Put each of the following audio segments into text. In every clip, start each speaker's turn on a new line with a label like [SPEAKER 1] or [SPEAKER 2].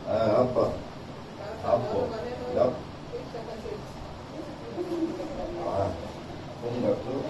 [SPEAKER 1] Hapa. Hapo. Yep. Funga tu.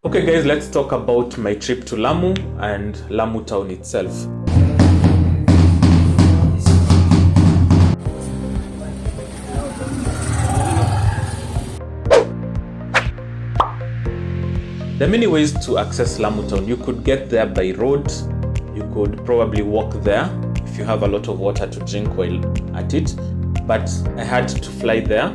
[SPEAKER 2] Okay guys, let's talk about my trip to Lamu and Lamu Town itself. There are many ways to access Lamu Town. You could get there by road, you could probably walk there if you have a lot of water to drink while at it, but I had to fly there.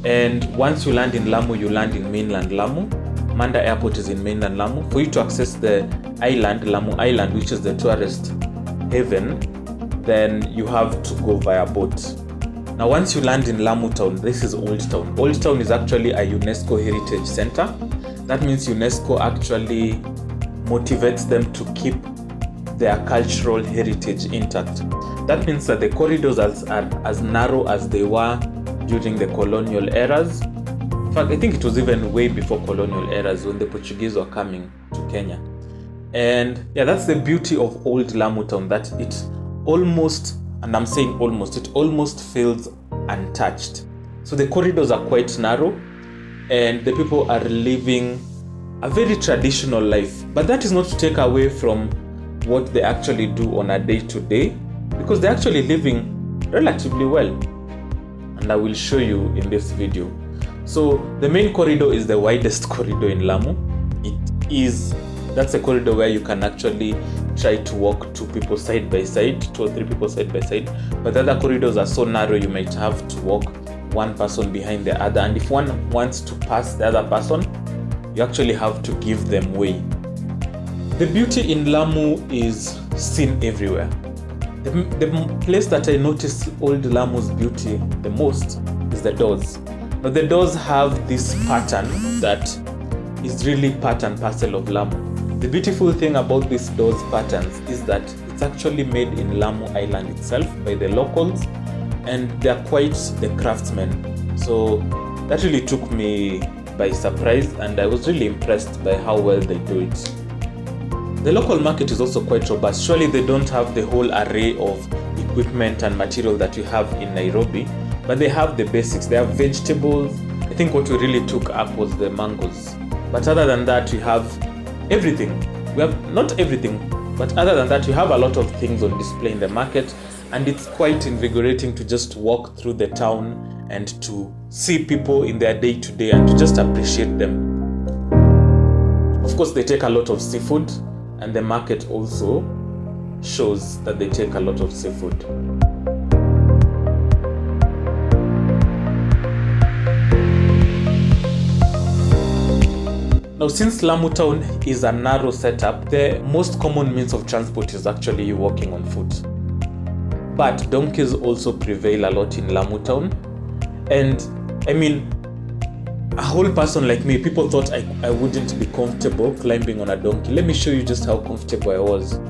[SPEAKER 2] And once you land in Lamu, you land in mainland Lamu. Manda Airport is in mainland Lamu. For you to access the island, Lamu Island, which is the tourist haven, then you have to go via boat. Now once you land in Lamu Town, this is Old Town. Old Town is actually a UNESCO Heritage Center. That means UNESCO actually motivates them to keep their cultural heritage intact. That means that the corridors are as narrow as they were during the colonial eras. In fact, I think it was even way before colonial eras when the Portuguese were coming to Kenya. And yeah, that's the beauty of Old Lamu Town, that it almost, and I'm saying almost, it almost feels untouched. So the corridors are quite narrow and the people are living a very traditional life. But that is not to take away from what they actually do on a day-to-day, because they're actually living relatively well. And I will show you in this video. So the main corridor is the widest corridor in Lamu. That's a corridor where you can actually try to walk two people side by side, 2 or 3 people side by side. But the other corridors are so narrow, you might have to walk one person behind the other. And if one wants to pass the other person, you actually have to give them way. The beauty in Lamu is seen everywhere. The place that I noticed Old Lamu's beauty the most is the doors. Now the doors have this pattern that is really part and parcel of Lamu. The beautiful thing about these doors patterns is that it's actually made in Lamu Island itself by the locals, and they're quite the craftsmen. So that really took me by surprise, and I was really impressed by how well they do it. The local market is also quite robust. Surely they don't have the whole array of equipment and material that you have in Nairobi, but they have the basics. They have vegetables. I think what we really took up was the mangoes. But other than that, we have everything. We have not everything, but other than that, you have a lot of things on display in the market, and it's quite invigorating to just walk through the town and to see people in their day-to-day and to just appreciate them. Of course, they take a lot of seafood, and the market also shows that they take a lot of seafood. Now, since Lamu Town is a narrow setup, the most common means of transport is actually you walking on foot. But donkeys also prevail a lot in Lamu Town. And I mean, a whole person like me, people thought I wouldn't be comfortable climbing on a donkey. Let me show you just how comfortable I was.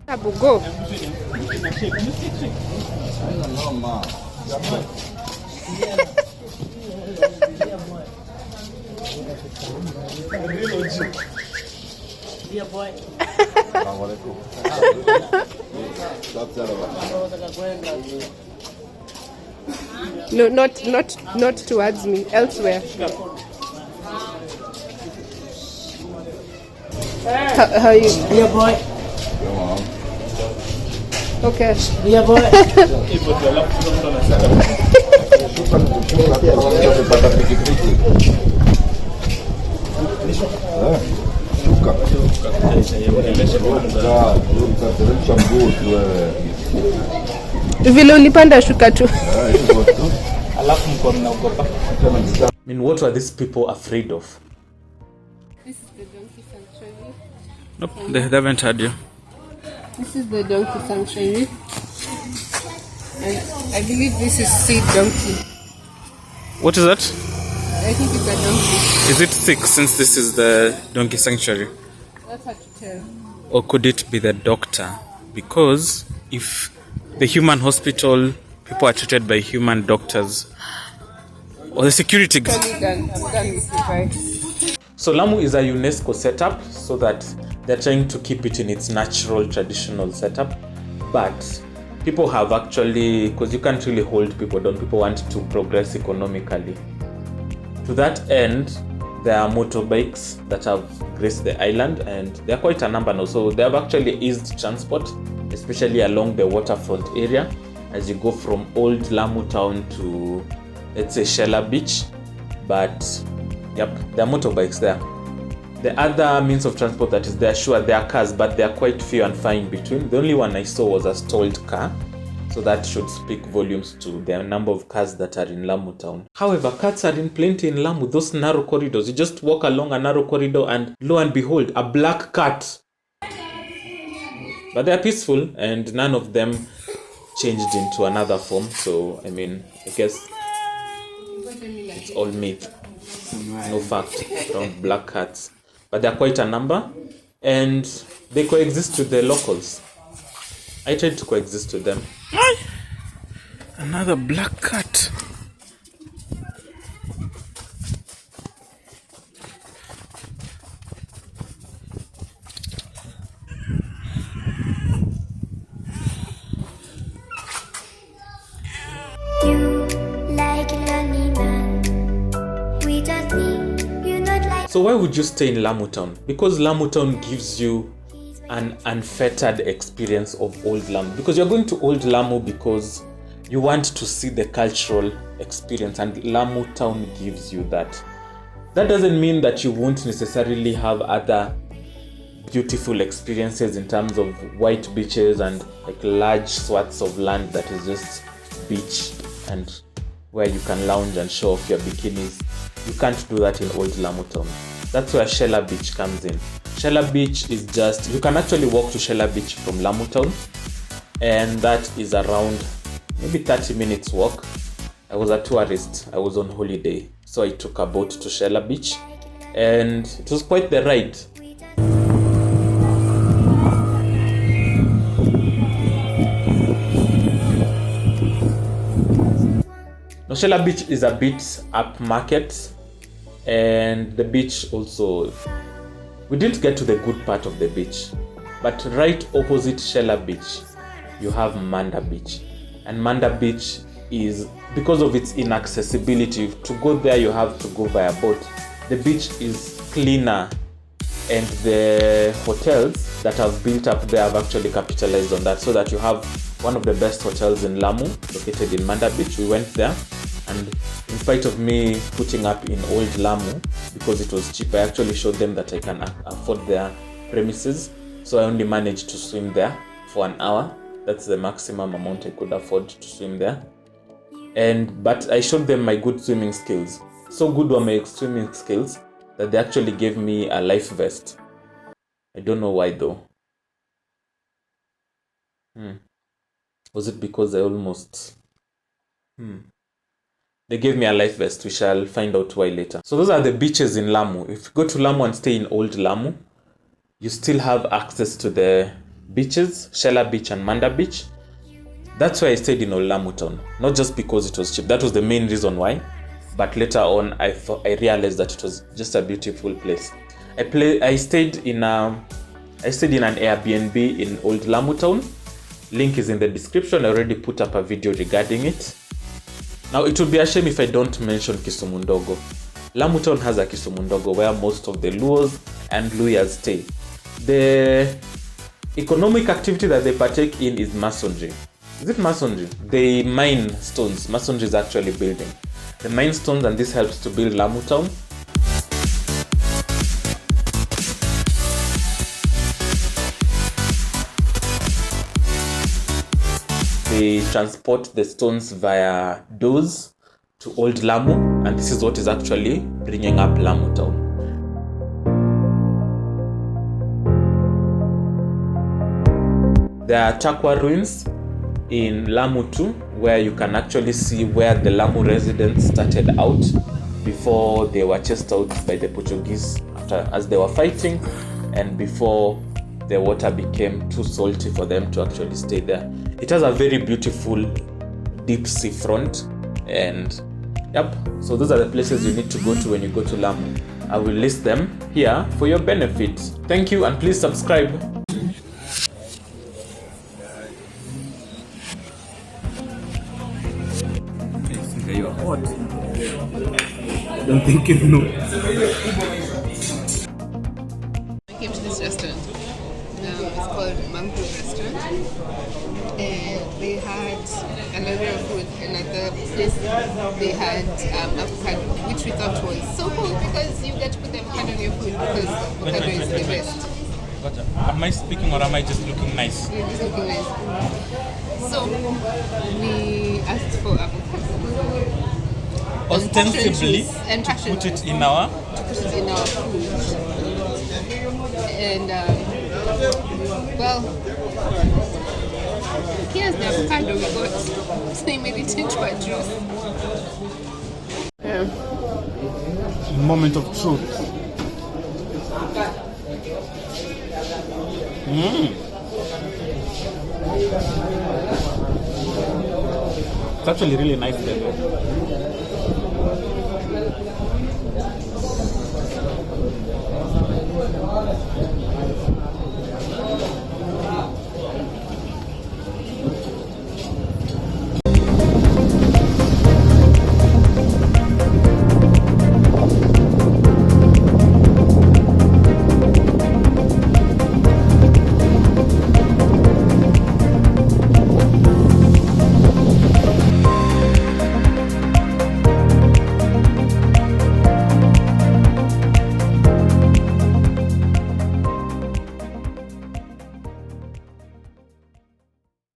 [SPEAKER 3] Abu, go.
[SPEAKER 4] Dear boy.
[SPEAKER 3] No, not towards me. Elsewhere. How are you?
[SPEAKER 4] Dear boy.
[SPEAKER 3] Okay.
[SPEAKER 4] Dear boy.
[SPEAKER 3] Vile ulipanda shuka tu.
[SPEAKER 2] I mean, what were these people afraid of?
[SPEAKER 3] This is the donkey sanctuary.
[SPEAKER 2] Nope, they haven't heard you.
[SPEAKER 3] This is the donkey sanctuary. And I believe this is seed donkey.
[SPEAKER 2] What is that?
[SPEAKER 3] I think it's a donkey.
[SPEAKER 2] Is it sick since this is the donkey sanctuary?
[SPEAKER 3] That's hard to tell.
[SPEAKER 2] Or could it be the doctor? Because if the human hospital people are treated by human doctors. Or the security guard.
[SPEAKER 3] I'm done with you guys.
[SPEAKER 2] So Lamu is a UNESCO setup, so that they're trying to keep it in its natural traditional setup. But people have actually, because you can't really hold people down, people want to progress economically. To that end, there are motorbikes that have graced the island, and there are quite a number now. So they have actually eased transport, especially along the waterfront area, as you go from old Lamu Town to, let's say, Shella Beach. But yep, there are motorbikes there. The other means of transport that is there, sure, there are cars, but they are quite few and far in between. The only one I saw was a stalled car, so that should speak volumes to the number of cars that are in Lamu Town. However, cars are in plenty in Lamu. Those narrow corridors, you just walk along a narrow corridor and lo and behold, a black cat. But they are peaceful, and none of them changed into another form. So I mean, I guess it's all myth, no fact around black cats. But there are quite a number, and they coexist with the locals. I tried to coexist with them. Another black cat. So why would you stay in Lamu Town? Because Lamu Town gives you an unfettered experience of old Lamu. Because you're going to old Lamu because you want to see the cultural experience, and Lamu Town gives you that. That doesn't mean that you won't necessarily have other beautiful experiences in terms of white beaches and like large swaths of land that is just beach and where you can lounge and show off your bikinis. You can't do that in old Lamu Town. That's where Shella Beach comes in. Shella Beach is just, you can actually walk to Shella Beach from Lamu Town, and that is around maybe 30 minutes walk. I was a tourist, I was on holiday, so I took a boat to Shella Beach, and it was quite the ride. Now, Shella Beach is a bit upmarket, and the beach also, we didn't get to the good part of the beach, but right opposite Shella Beach, you have Manda Beach. And Manda Beach is, because of its inaccessibility, to go there you have to go by a boat. The beach is cleaner, and the hotels that have built up there have actually capitalized on that, so that you have one of the best hotels in Lamu located in Manda Beach. We went there, and in spite of me putting up in old Lamu because it was cheap, I actually showed them that I can afford their premises, so I only managed to swim there for an hour. That's the maximum amount I could afford to swim there. But I showed them my good swimming skills. So good were my swimming skills that they actually gave me a life vest. I don't know why though. Was it because I almost... They gave me a life vest. We shall find out why later. So those are the beaches in Lamu. If you go to Lamu and stay in old Lamu, you still have access to the beaches, Shella Beach and Manda Beach. That's why I stayed in old Lamu Town. Not just because it was cheap. That was the main reason why. But later on, I realized that it was just a beautiful place. I stayed in an Airbnb in old Lamu Town. Link is in the description. I already put up a video regarding it. Now, it would be a shame if I don't mention Kisumu Ndogo. Lamu Town has a Kisumu Ndogo where most of the Luos and Luyas stay. The economic activity that they partake in is masonry. Is it masonry? They mine stones. Masonry is actually building. They mine stones, and this helps to build Lamu Town. They transport the stones via doors to old Lamu, and this is what is actually bringing up Lamu Town. There are Taqwa ruins in Lamu too, where you can actually see where the Lamu residents started out before they were chased out by the Portuguese as they were fighting, and before the water became too salty for them to actually stay there. It has a very beautiful deep seafront. And yep, so those are the places you need to go to when you go to Lamu. I will list them here for your benefit. Thank you, and please subscribe.
[SPEAKER 4] You are hot. Don't think you know.
[SPEAKER 3] I came to this restaurant. It's called Mango Restaurant. And they had a lot of food. And at the place, they had avocado, which we thought was so cool because you get to put the avocado on your food because avocado is the best.
[SPEAKER 5] Gotcha. Am I speaking or am I just looking nice?
[SPEAKER 3] You're just looking nice. So we asked for avocado.
[SPEAKER 5] Ostensibly,
[SPEAKER 3] And
[SPEAKER 5] to put it in our...
[SPEAKER 3] food. And well, here's the avocado we got. So they made it into a juice. Yeah.
[SPEAKER 5] Moment of truth. It's actually really nice there.